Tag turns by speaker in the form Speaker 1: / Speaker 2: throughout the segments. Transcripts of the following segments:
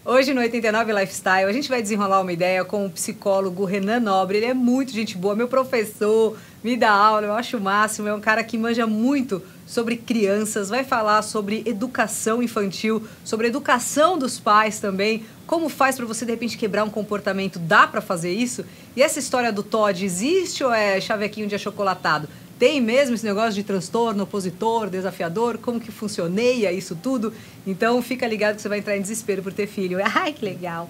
Speaker 1: Hoje no 89 Lifestyle a gente vai desenrolar uma ideia com o psicólogo Renan Nobre. Ele é muito gente boa, meu professor, me dá aula, eu acho o máximo. É um cara que manja muito sobre crianças, vai falar sobre educação infantil, sobre educação dos pais também, como faz para você de repente quebrar um comportamento, dá para fazer isso? E essa história do Todd existe ou é chavequinho de achocolatado? Tem mesmo esse negócio de transtorno, opositor, desafiador? Como que funcioneia isso tudo? Então, fica ligado que você vai entrar em desespero por ter filho. Ai, que legal!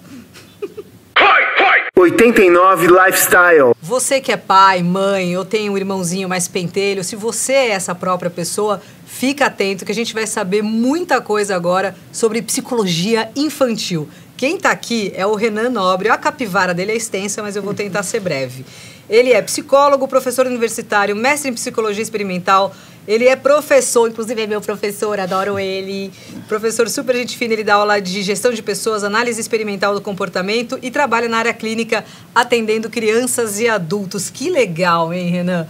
Speaker 2: 89 Lifestyle.
Speaker 1: Você que é pai, mãe, ou tem um irmãozinho mais pentelho, se você é essa própria pessoa, fica atento que a gente vai saber muita coisa agora sobre psicologia infantil. Quem tá aqui é o Renan Nobre. A capivara dele é extensa, mas eu vou tentar ser breve. Ele é psicólogo, professor universitário, mestre em psicologia experimental. Ele é professor, inclusive é meu professor, adoro ele. Professor super gente fina, ele dá aula de gestão de pessoas, análise experimental do comportamento e trabalha na área clínica atendendo crianças e adultos. Que legal, hein, Renan?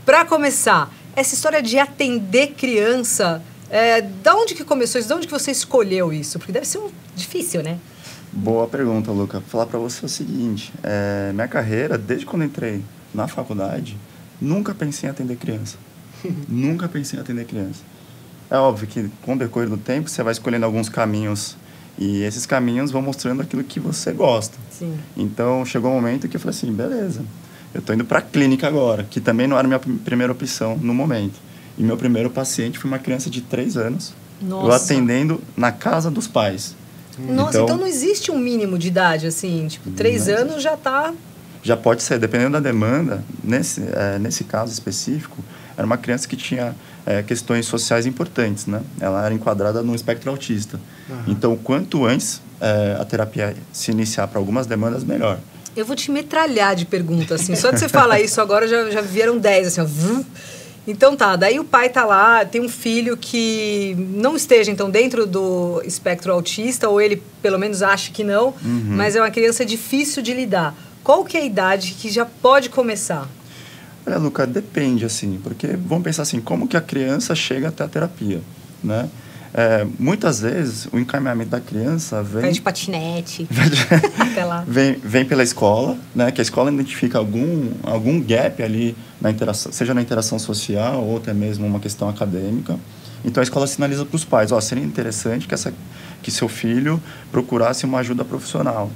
Speaker 1: Para começar, essa história de atender criança, da onde que começou isso? De onde que você escolheu isso? Porque deve ser difícil, né?
Speaker 3: Boa pergunta, Luca. Vou falar para você o seguinte, minha carreira, desde quando entrei na faculdade, nunca pensei em atender criança. Nunca pensei em atender criança. É óbvio que com o decorrer do tempo você vai escolhendo alguns caminhos e esses caminhos vão mostrando aquilo que você gosta.
Speaker 1: Sim.
Speaker 3: Então chegou um momento que eu falei assim, beleza, eu estou indo para a clínica agora, que também não era a minha primeira opção no momento. E meu primeiro paciente foi uma criança de 3 anos,
Speaker 1: Nossa.
Speaker 3: eu atendendo na casa dos pais.
Speaker 1: Nossa, então não existe um mínimo de idade, assim, tipo, 3 anos já tá...
Speaker 3: Já pode ser, dependendo da demanda. Nesse caso específico, era uma criança que tinha questões sociais importantes, né? Ela era enquadrada no espectro autista. Uhum. Então, quanto antes a terapia se iniciar para algumas demandas, melhor.
Speaker 1: Eu vou te metralhar de perguntas, assim. Só de você falar isso agora, já vieram 10, assim, ó. Então tá, daí o pai tá lá, tem um filho que não esteja, então, dentro do espectro autista, ou ele, pelo menos, acha que não, mas é uma criança difícil de lidar. Qual que é a idade que já pode começar?
Speaker 3: Olha, Luca, depende, assim, porque vamos pensar assim, como que a criança chega até a terapia, né? Muitas vezes, o encaminhamento da criança vem...
Speaker 1: Vai de patinete, até lá.
Speaker 3: Vem pela escola, né? Que a escola identifica algum gap ali na interação, seja na interação social ou até mesmo uma questão acadêmica. Então, a escola sinaliza para os pais, seria interessante que seu filho procurasse uma ajuda profissional.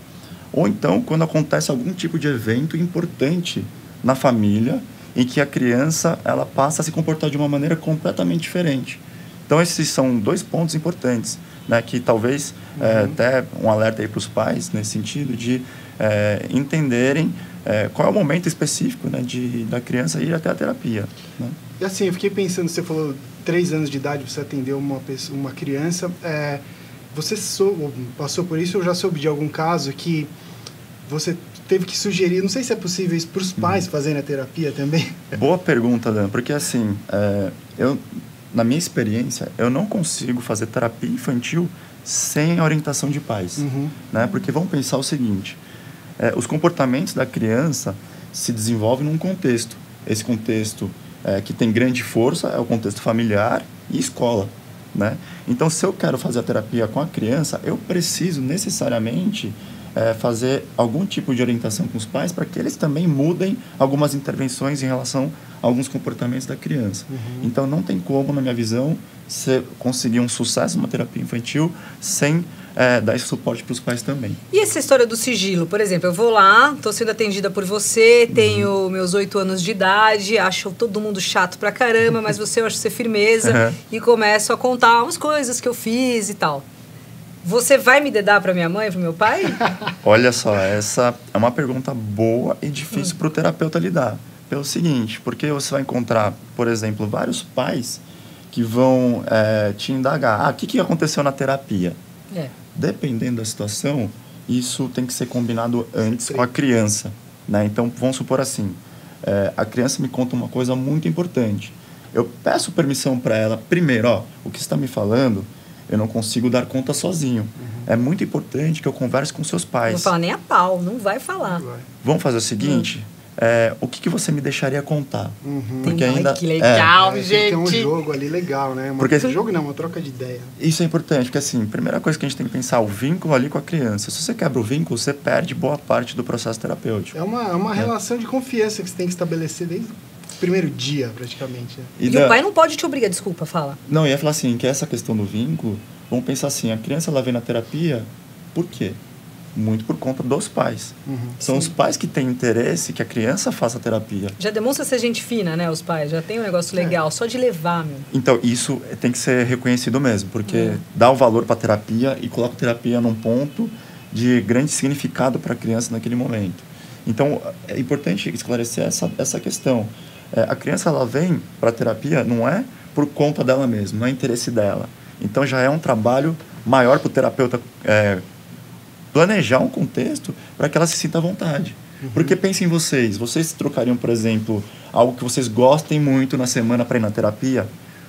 Speaker 3: Ou então, quando acontece algum tipo de evento importante na família, em que a criança ela passa a se comportar de uma maneira completamente diferente. Então, esses são 2 pontos importantes, né, que talvez até um alerta aí para os pais, nesse sentido, de entenderem qual é o momento específico, né, da criança ir até a terapia. Né?
Speaker 4: E assim, eu fiquei pensando, você falou 3 anos de idade, você atendeu uma criança, você passou por isso ou já soube de algum caso que você teve que sugerir, não sei se é possível isso para os pais fazerem a terapia também?
Speaker 3: Boa pergunta, Dan, porque assim, na minha experiência, eu não consigo fazer terapia infantil sem a orientação de pais. Né? Porque vamos pensar o seguinte, os comportamentos da criança se desenvolvem num contexto. Esse contexto que tem grande força é o contexto familiar e escola. Né? Então, se eu quero fazer a terapia com a criança, eu preciso necessariamente fazer algum tipo de orientação com os pais para que eles também mudem algumas intervenções em relação a alguns comportamentos da criança. Então, não tem como, na minha visão, você conseguir um sucesso numa terapia infantil sem dar esse suporte para os pais também.
Speaker 1: E essa história do sigilo? Por exemplo, eu vou lá, estou sendo atendida por você, tenho meus 8 anos de idade, acho todo mundo chato pra caramba, mas eu acho você firmeza e começo a contar umas coisas que eu fiz e tal. Você vai me dedar para minha mãe, para meu pai?
Speaker 3: Olha só, essa é uma pergunta boa e difícil para o terapeuta lidar. Pelo seguinte, porque você vai encontrar, por exemplo, vários pais que vão te indagar. O que aconteceu na terapia? Dependendo da situação, isso tem que ser combinado antes com a criança. Né? Então, vamos supor assim, a criança me conta uma coisa muito importante. Eu peço permissão para ela, primeiro, o que você está me falando... eu não consigo dar conta sozinho. É muito importante que eu converse com seus pais.
Speaker 1: Não fala nem a pau, não vai falar.
Speaker 3: Vamos fazer o seguinte, o que você me deixaria contar?
Speaker 1: Porque ainda, que legal, gente!
Speaker 4: Tem um jogo ali legal, né? Uma troca de ideia.
Speaker 3: Isso é importante, porque assim, primeira coisa que a gente tem que pensar, o vínculo ali com a criança. Se você quebra o vínculo, você perde boa parte do processo terapêutico.
Speaker 4: É uma relação de confiança que você tem que estabelecer desde o primeiro dia, praticamente.
Speaker 1: E o pai não pode te obrigar, desculpa, fala.
Speaker 3: Não, eu ia falar assim, que essa questão do vínculo, vamos pensar assim, a criança ela vem na terapia, por quê? Muito por conta dos pais. São os pais que têm interesse que a criança faça terapia.
Speaker 1: Já demonstra ser gente fina, né, os pais? Já tem um negócio legal, só de levar, meu.
Speaker 3: Então, isso tem que ser reconhecido mesmo, porque dá o valor para a terapia e coloca a terapia num ponto de grande significado para a criança naquele momento. Então, é importante esclarecer essa questão. A criança, ela vem para a terapia, não é por conta dela mesma, não é interesse dela. Então, já é um trabalho maior para o terapeuta planejar um contexto para que ela se sinta à vontade. Porque pensem em vocês trocariam, por exemplo, algo que vocês gostem muito na semana para ir na terapia,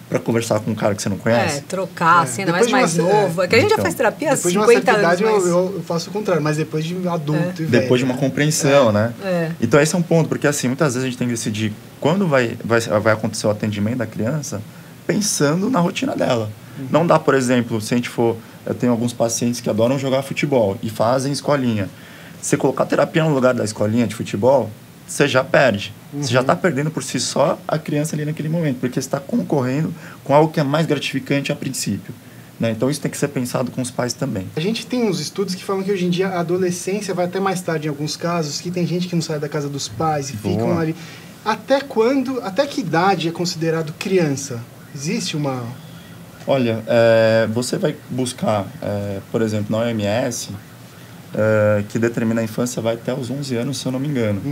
Speaker 3: para conversar com um cara que você não conhece?
Speaker 1: Trocar, assim, ainda mais novo. É que a gente já faz terapia há 50 anos.
Speaker 4: Depois de eu faço o contrário, mas depois de adulto e velho.
Speaker 3: Depois de uma compreensão, né? Então, esse é um ponto, porque assim, muitas vezes a gente tem que decidir quando vai acontecer o atendimento da criança, pensando na rotina dela. Não dá, por exemplo, se a gente for... Eu tenho alguns pacientes que adoram jogar futebol e fazem escolinha. Você colocar terapia no lugar da escolinha de futebol, você já perde. Você já está perdendo por si só a criança ali naquele momento, porque você está concorrendo com algo que é mais gratificante a princípio. Né? Então, isso tem que ser pensado com os pais também.
Speaker 4: A gente tem uns estudos que falam que hoje em dia a adolescência vai até mais tarde em alguns casos, que tem gente que não sai da casa dos pais e ficam ali. Até que idade é considerado criança? Existe uma...
Speaker 3: Olha, você vai buscar, por exemplo, na OMS, que determina a infância vai até os 11 anos, se eu não me engano.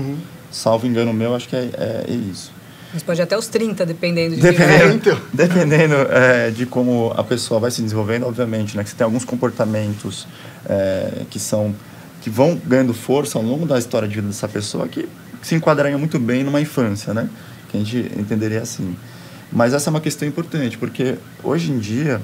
Speaker 3: Salvo engano meu, acho que é isso.
Speaker 1: Mas pode ir até os 30, dependendo de
Speaker 3: Dependendo de como a pessoa vai se desenvolvendo, obviamente, né? Que você tem alguns comportamentos que vão ganhando força ao longo da história de vida dessa pessoa que se enquadrariam muito bem numa infância, né? Que a gente entenderia assim. Mas essa é uma questão importante, porque hoje em dia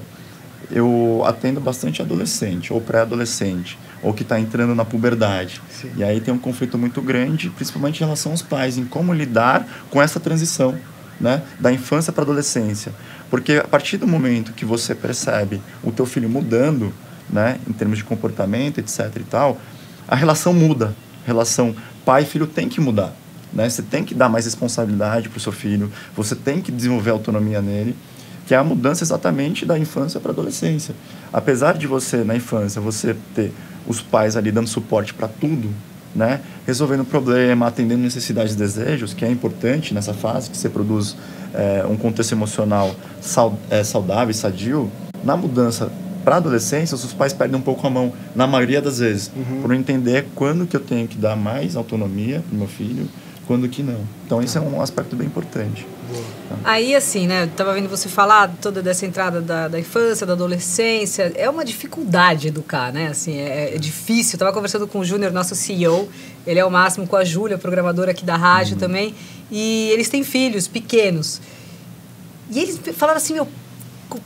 Speaker 3: eu atendo bastante adolescente ou pré-adolescente, ou que está entrando na puberdade.
Speaker 4: Sim.
Speaker 3: E aí tem um conflito muito grande, principalmente em relação aos pais, em como lidar com essa transição, né, da infância para a adolescência. Porque a partir do momento que você percebe o teu filho mudando, né, em termos de comportamento, etc. e tal, a relação muda. A relação pai-filho tem que mudar. Né? Você tem que dar mais responsabilidade para o seu filho, você tem que desenvolver autonomia nele, que é a mudança exatamente da infância para a adolescência. Apesar de você, na infância, você ter os pais ali dando suporte para tudo, né? Resolvendo problema, atendendo necessidades e desejos, que é importante nessa fase, que você produz um contexto emocional saudável e sadio, na mudança para a adolescência, os pais perdem um pouco a mão, na maioria das vezes, por não entender quando que eu tenho que dar mais autonomia para o meu filho, quando que não. Então, esse é um aspecto bem importante.
Speaker 1: Aí, assim, né, eu tava vendo você falar toda dessa entrada da infância, da adolescência, é uma dificuldade educar, né, assim, é difícil. Eu tava conversando com o Júnior, nosso CEO, ele é o máximo, com a Júlia, programadora aqui da rádio também, e eles têm filhos pequenos. E eles falaram assim,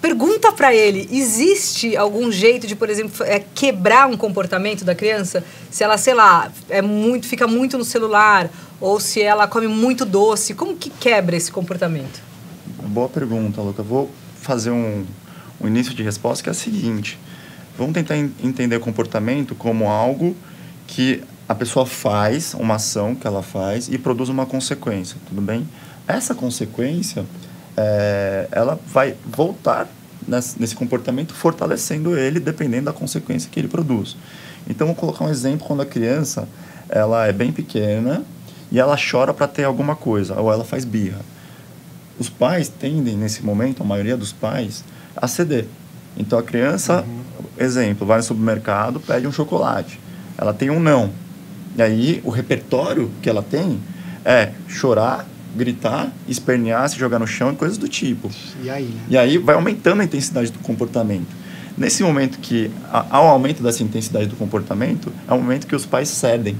Speaker 1: pergunta para ele, existe algum jeito de, por exemplo, quebrar um comportamento da criança? Se ela, sei lá, fica muito no celular, ou se ela come muito doce, como que quebra esse comportamento?
Speaker 3: Boa pergunta, Luca. Vou fazer um início de resposta que é a seguinte. Vamos tentar entender o comportamento como algo que a pessoa faz, uma ação que ela faz e produz uma consequência, tudo bem? Essa consequência, ela vai voltar nesse comportamento, fortalecendo ele, dependendo da consequência que ele produz. Então, vou colocar um exemplo quando a criança ela é bem pequena e ela chora para ter alguma coisa, ou ela faz birra. Os pais tendem, nesse momento, a maioria dos pais, a ceder. Então, a criança, exemplo, vai no supermercado, pede um chocolate. Ela tem um não. E aí, o repertório que ela tem é chorar, gritar, espernear, se jogar no chão e coisas do tipo.
Speaker 4: E aí, né?
Speaker 3: E aí vai aumentando a intensidade do comportamento. Nesse momento que, ao aumento dessa intensidade do comportamento, é o momento que os pais cedem.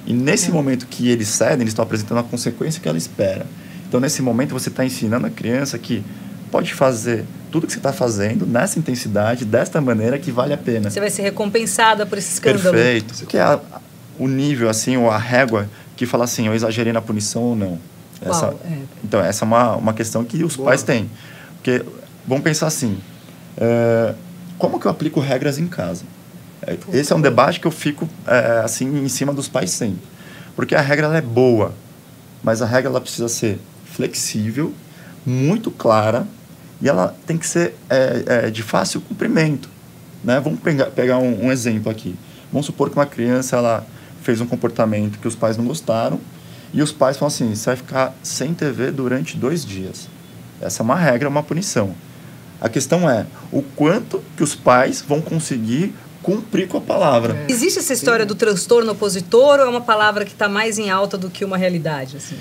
Speaker 3: E nesse momento que eles cedem, eles estão apresentando a consequência que ela espera. Então, nesse momento, você está ensinando a criança que pode fazer tudo que você está fazendo nessa intensidade, desta maneira que vale a pena.
Speaker 1: Você vai ser recompensada por esse escândalo.
Speaker 3: Perfeito. Isso que é o nível, assim, ou a régua que fala assim, eu exagerei na punição ou não. Então, essa é uma questão que os pais têm. Porque, vamos pensar assim, como que eu aplico regras em casa? Esse é um debate que eu fico assim, em cima dos pais sempre. Porque a regra ela é boa, mas a regra ela precisa ser flexível, muito clara, e ela tem que ser de fácil cumprimento. Né? Vamos pegar um exemplo aqui. Vamos supor que uma criança ela fez um comportamento que os pais não gostaram, e os pais falam assim, você vai ficar sem TV durante 2 dias. Essa é uma regra, uma punição. A questão é o quanto que os pais vão conseguir cumprir com a palavra.
Speaker 1: Existe essa história do transtorno opositor ou é uma palavra que está mais em alta do que uma realidade? Assim?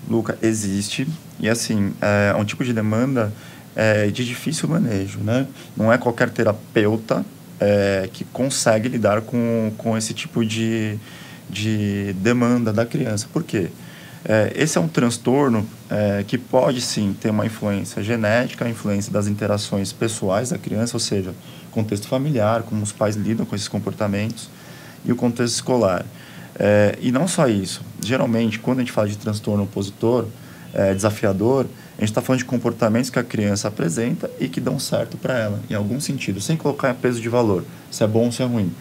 Speaker 3: Luca, existe. E assim, é um tipo de demanda de difícil manejo. Né? Não é qualquer terapeuta que consegue lidar com esse tipo de demanda da criança. Por quê? Esse é um transtorno que pode, sim, ter uma influência genética, a influência das interações pessoais da criança, ou seja, contexto familiar, como os pais lidam com esses comportamentos, e o contexto escolar. E não só isso. Geralmente, quando a gente fala de transtorno opositor, desafiador, a gente está falando de comportamentos que a criança apresenta e que dão certo para ela, em algum sentido, sem colocar peso de valor, se é bom ou se é ruim.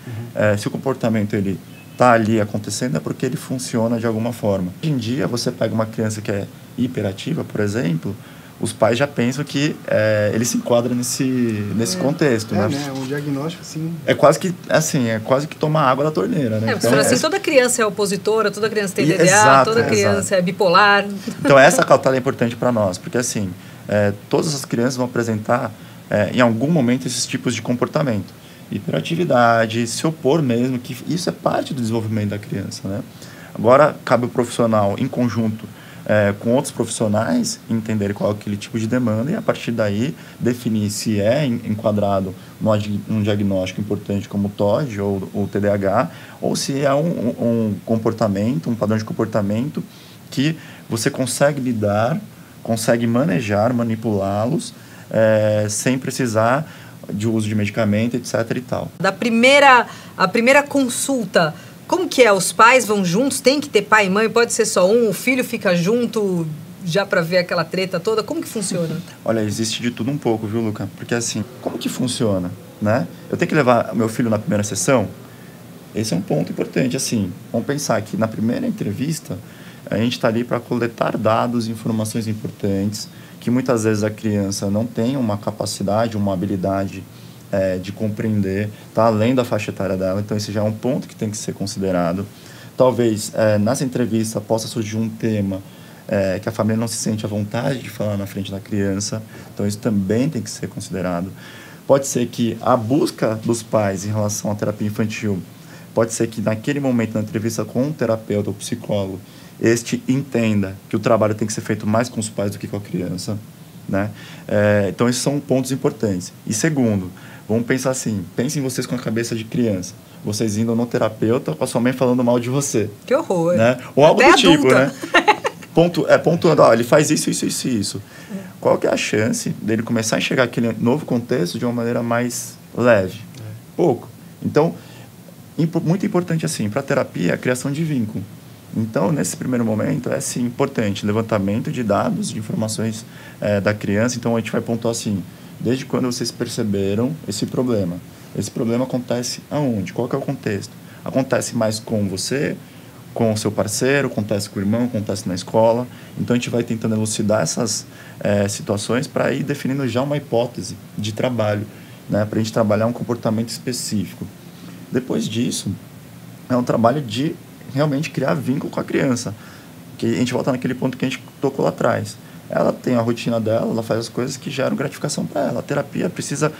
Speaker 3: Se o comportamento ele está ali acontecendo é porque ele funciona de alguma forma. Hoje em dia, você pega uma criança que é hiperativa, por exemplo, os pais já pensam que ele se enquadra nesse contexto. Né?
Speaker 4: Um diagnóstico assim...
Speaker 3: É quase que tomar água da torneira. Né?
Speaker 1: Então, assim, toda criança é opositora, toda criança tem DDA, toda criança é bipolar.
Speaker 3: Então, essa cautela é importante para nós, porque assim, todas as crianças vão apresentar, em algum momento, esses tipos de comportamento. Hiperatividade, se opor mesmo, que isso é parte do desenvolvimento da criança. Né? Agora, cabe o profissional, em conjunto com outros profissionais, entender qual é aquele tipo de demanda e, a partir daí, definir se é enquadrado num diagnóstico importante como o TOD ou o TDAH, ou se é um comportamento, um padrão de comportamento que você consegue lidar, consegue manejar, manipulá-los, sem precisar de uso de medicamento, etc. e tal.
Speaker 1: A primeira consulta, como que é? Os pais vão juntos? Tem que ter pai e mãe? Pode ser só um? O filho fica junto já para ver aquela treta toda? Como que funciona?
Speaker 3: Olha, existe de tudo um pouco, viu, Luca? Porque assim, como que funciona, né? Eu tenho que levar meu filho na primeira sessão? Esse é um ponto importante. Assim, vamos pensar que na primeira entrevista, a gente está ali para coletar dados, informações importantes, que muitas vezes a criança não tem uma capacidade, uma habilidade de compreender, está além da faixa etária dela, então esse já é um ponto que tem que ser considerado. Talvez nessa entrevista possa surgir um tema que a família não se sente à vontade de falar na frente da criança, então isso também tem que ser considerado. Pode ser que a busca dos pais em relação à terapia infantil, pode ser que naquele momento, na entrevista com um terapeuta ou psicólogo, este entenda que o trabalho tem que ser feito mais com os pais do que com a criança. Né? Então, esses são pontos importantes. E segundo, vamos pensar assim, pensem vocês com a cabeça de criança. Vocês indo no terapeuta com a sua mãe falando mal de você.
Speaker 1: Que horror.
Speaker 3: Né? Ou algo
Speaker 1: até
Speaker 3: do tipo,
Speaker 1: adulta.
Speaker 3: né? Pontuando, ele faz isso. Qual que é a chance dele começar a enxergar aquele novo contexto de uma maneira mais leve? Pouco. Então, muito importante assim, para a terapia, a criação de vínculo. Então, nesse primeiro momento, é sim importante levantamento de dados, de informações da criança. Então, a gente vai pontuar assim, desde quando vocês perceberam esse problema? Esse problema acontece aonde? Qual que é o contexto? Acontece mais com você, com o seu parceiro, acontece com o irmão, acontece na escola. Então, a gente vai tentando elucidar essas situações para ir definindo já uma hipótese de trabalho, né? Para a gente trabalhar um comportamento específico. Depois disso, é um trabalho de realmente criar vínculo com a criança. Que a gente volta naquele ponto que a gente tocou lá atrás. Ela tem a rotina dela, ela faz as coisas que geram gratificação para ela. A terapia precisa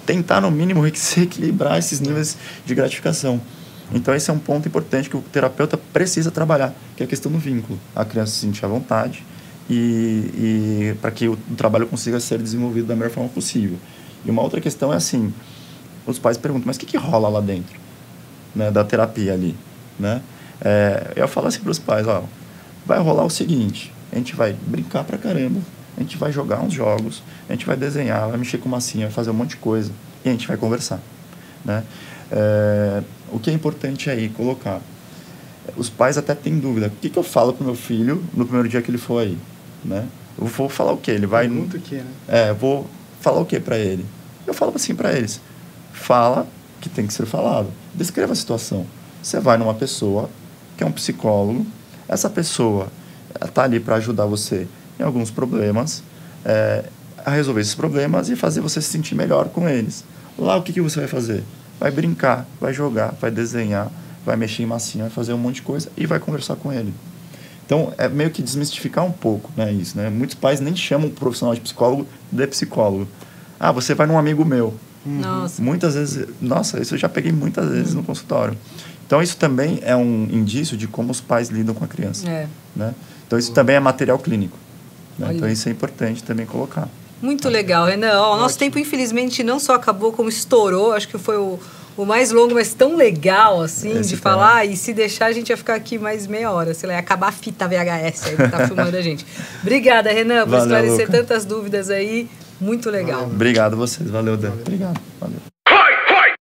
Speaker 3: tentar, no mínimo, se equilibrar esses níveis de gratificação. Então, esse é um ponto importante que o terapeuta precisa trabalhar, que é a questão do vínculo. A criança se sentir à vontade e para que o trabalho consiga ser desenvolvido da melhor forma possível. E uma outra questão é assim, os pais perguntam, mas o que rola lá dentro, né, da terapia ali, né? Eu falo assim para os pais, vai rolar o seguinte, a gente vai brincar pra caramba, a gente vai jogar uns jogos, a gente vai desenhar, vai mexer com massinha, vai fazer um monte de coisa, e a gente vai conversar, né? O que é importante aí colocar, os pais até têm dúvida. O que eu falo pro meu filho no primeiro dia que ele for aí, né? Eu vou falar o quê? Ele vai...
Speaker 4: Pergunta o quê, né?
Speaker 3: eu vou falar o quê para ele? Eu falo assim para eles. Fala que tem que ser falado. Descreva a situação. Você vai numa pessoa que é um psicólogo. Essa pessoa está ali para ajudar você em alguns problemas, a resolver esses problemas e fazer você se sentir melhor com eles. Lá, o que você vai fazer? Vai brincar, vai jogar, vai desenhar, vai mexer em massinha, vai fazer um monte de coisa e vai conversar com ele. Então, é meio que desmistificar um pouco, né, isso, né? Muitos pais nem chamam o profissional de psicólogo de psicólogo. Ah, você vai num amigo meu.
Speaker 1: Nossa.
Speaker 3: Muitas vezes... Nossa, isso eu já peguei muitas vezes no consultório. Então, isso também é um indício de como os pais lidam com a criança. Né? Então, isso também é material clínico. Né? Então, isso é importante também colocar.
Speaker 1: Muito legal, Renan. O nosso tempo, infelizmente, não só acabou, como estourou. Acho que foi o mais longo, mas tão legal, assim, de falar. E se deixar, a gente ia ficar aqui mais meia hora. Sei lá, ia acabar a fita VHS aí que tá filmando a gente. Obrigada, Renan, por esclarecer tantas dúvidas aí. Muito legal.
Speaker 3: Obrigado a vocês. Valeu, Dan. Obrigado. Valeu.